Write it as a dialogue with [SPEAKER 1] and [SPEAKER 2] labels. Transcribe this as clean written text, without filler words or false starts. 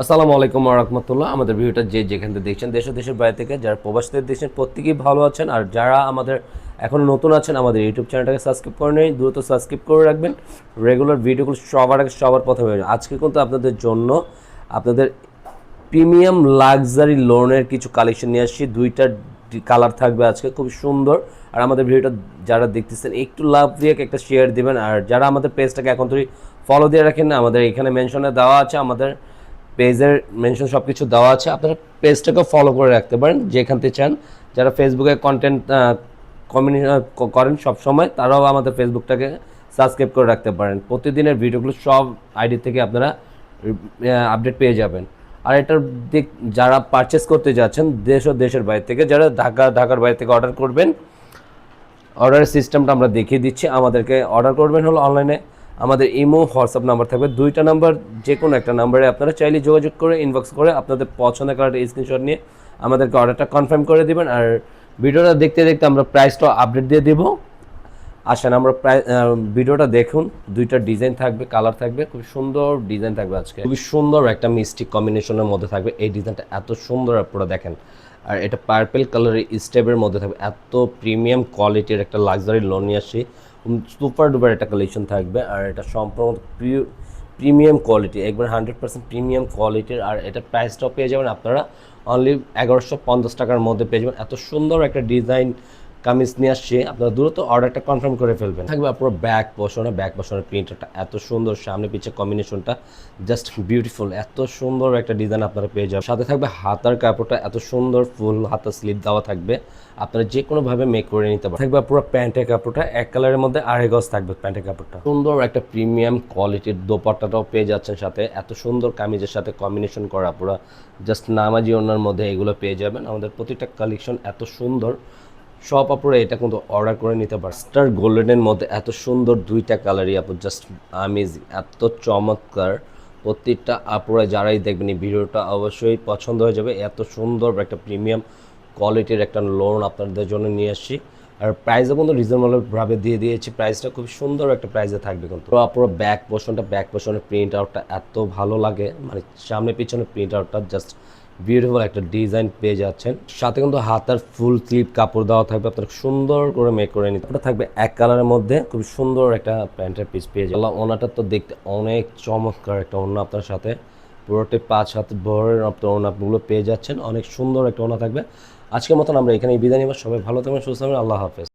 [SPEAKER 1] আসসালামু আলাইকুম ওয়া রাহমাতুল্লাহ। আমাদের ভিডিওটা যে যেখান থেকে দেখছেন, দেশ ও দেশের বাইরে থেকে যারা প্রবাসীদের দেখছেন, প্রত্যেকেই ভালো আছেন। আর যারা আমাদের এখনও নতুন আছেন, আমাদের ইউটিউব চ্যানেলটাকে সাবস্ক্রাইব করে নেই, দ্রুত সাবস্ক্রাইব করে রাখবেন। রেগুলার ভিডিওগুলো সবার আগে সবার প্রথমে পাবেন। আজকে কিন্তু আপনাদের জন্য আপনাদের প্রিমিয়াম লাক্সারি লোনের কিছু কালেকশন নিয়ে আসছি। দুইটা কালার থাকবে আজকে, খুব সুন্দর। আর আমাদের ভিডিওটা যারা দেখতেছেন একটু লাভ দিয়ে একটা শেয়ার দিবেন। আর যারা আমাদের পেজটাকে এখন থেকে ফলো দিয়ে রাখেন না, আমাদের এখানে মেনশনে দেওয়া আছে, আমাদের পেজের মেনশন সব কিছু দেওয়া আছে, আপনারা পেজটাকে ফলো করে রাখতে পারেন যেখান থেকে চান। যারা ফেসবুকে কন্টেন্ট করেন সব সময়, তারাও আমাদের ফেসবুকটাকে সাবস্ক্রাইব করে রাখতে পারেন। প্রতিদিনের ভিডিওগুলো সব আইডি থেকে আপনারা আপডেট পেয়ে যাবেন। আর এটার দিক যারা পারচেস করতে যাচ্ছেন দেশ ও দেশের বাইরে থেকে, যারা ঢাকার বাইরে থেকে অর্ডার করবেন, অর্ডারের সিস্টেমটা আমরা দেখিয়ে দিচ্ছি। আমাদেরকে অর্ডার করবেন হলো অনলাইনে, আমাদের ইমো হোয়াটসঅ্যাপ নাম্বার থাকবে, দুইটা নাম্বার, যে কোনো একটা নাম্বারে আপনারা চাইলে যোগাযোগ করে ইনবক্স করে আপনাদের পছন্দের কালারটা স্ক্রিনশট নিয়ে আমাদেরকে অর্ডারটা কনফার্ম করে দেবেন। আর ভিডিওটা দেখতে দেখতে আমরা প্রাইসটা আপডেট দিয়ে দেবো। আসেন আমরা প্রায় ভিডিওটা দেখুন। দুইটা ডিজাইন থাকবে, কালার থাকবে, খুব সুন্দর ডিজাইন থাকবে আজকে। খুবই সুন্দর একটা মিষ্টি কম্বিনেশনের মধ্যে থাকবে এই ডিজাইনটা, এত সুন্দর আপনারা দেখেন। আর এটা পার্পেল কালারের স্টেপের মধ্যে থাকবে, এত প্রিমিয়াম কোয়ালিটির একটা লাক্সারি লোন নিয়ে আসি। সুপার ডুপার একটা কালেকশন থাকবে। আর এটা সম্পূর্ণ প্রিমিয়াম কোয়ালিটি, একবার 100% প্রিমিয়াম কোয়ালিটির। আর এটা প্রাইসটাও পেয়ে যাবেন আপনারা অনলি 1150 টাকার মধ্যে পেয়ে যাবেন। এত সুন্দর একটা ডিজাইন কামিজ নিয়ে আসছে, আপনারা দ্রুত অর্ডারটা কনফার্ম করে ফেলবেন। থাকবে পুরো ব্যাক পশনের প্রিন্টটা এত সুন্দর, সামনে পিছে কম্বিনেশনটা জাস্ট বিউটিফুল, এত সুন্দর একটা ডিজাইন আপনারা পেয়ে যাবেন। সাথে থাকবে হাতার কাপড়টা এত সুন্দর, ফুল হাতা স্লিপ দেওয়া থাকবে, আপনারা যে কোনোভাবে মেক করে নিতে পারেন। থাকবে পুরো প্যান্টের কাপড়টা এক কালারের মধ্যে, আড়াই গজ থাকবে প্যান্টের কাপড়টা। সুন্দর একটা প্রিমিয়াম কোয়ালিটির দোপাট্টাটাও পেয়ে যাচ্ছেন সাথে, এত সুন্দর কামিজের সাথে কম্বিনেশন করা, পুরো জাস্ট নামাজি ওড়নার মধ্যে এগুলো পেয়ে যাবেন। আমাদের প্রতিটা কালেকশন এত সুন্দর, সব আপনারা এটা কিন্তু অর্ডার করে নিতে পারেন। স্টার গোল্ডেনের মধ্যে এত সুন্দর দুইটা কালারই আপু, জাস্ট আমেজিং, এত চমৎকার। প্রত্যেকটা আপনারা যারাই দেখবেন এই ভিডিওটা অবশ্যই পছন্দ হয়ে যাবে। এত সুন্দর একটা প্রিমিয়াম কোয়ালিটির একটা লোন আপনাদের জন্য নিয়ে আসছি। আর প্রাইসও কিন্তু রিজনেবলভাবে দিয়ে দিয়েছি, প্রাইসটা খুব সুন্দর একটা প্রাইসে থাকবে। কিন্তু আপনার ব্যাক পোর্শনের প্রিন্ট আউটটা এত ভালো লাগে, মানে সামনে পিছনে প্রিন্ট আউটটা জাস্ট বিউটিফুল একটা ডিজাইন পেয়ে যাচ্ছেন। সাথে কিন্তু হাতার ফুল স্লিভ কাপড় দেওয়া থাকবে, আপনার সুন্দর করে মেক করে নিতে। ওটা থাকবে এক কালারের মধ্যে, খুব সুন্দর একটা প্যান্টের পিস পেয়ে যাবে। ওনাটা তো দেখতে অনেক চমৎকার একটা ওনা, আপনার সাথে পুরোটি 5 হাত ভরের আপনার ওনাগুলো পেয়ে যাচ্ছেন। অনেক সুন্দর একটা ওনা থাকবে। আজকের মতন আমরা এখানেই বিদায় নিব। সবাই ভালো থাকবেন, সুস্থ থাকবেন, আল্লাহ হাফেজ।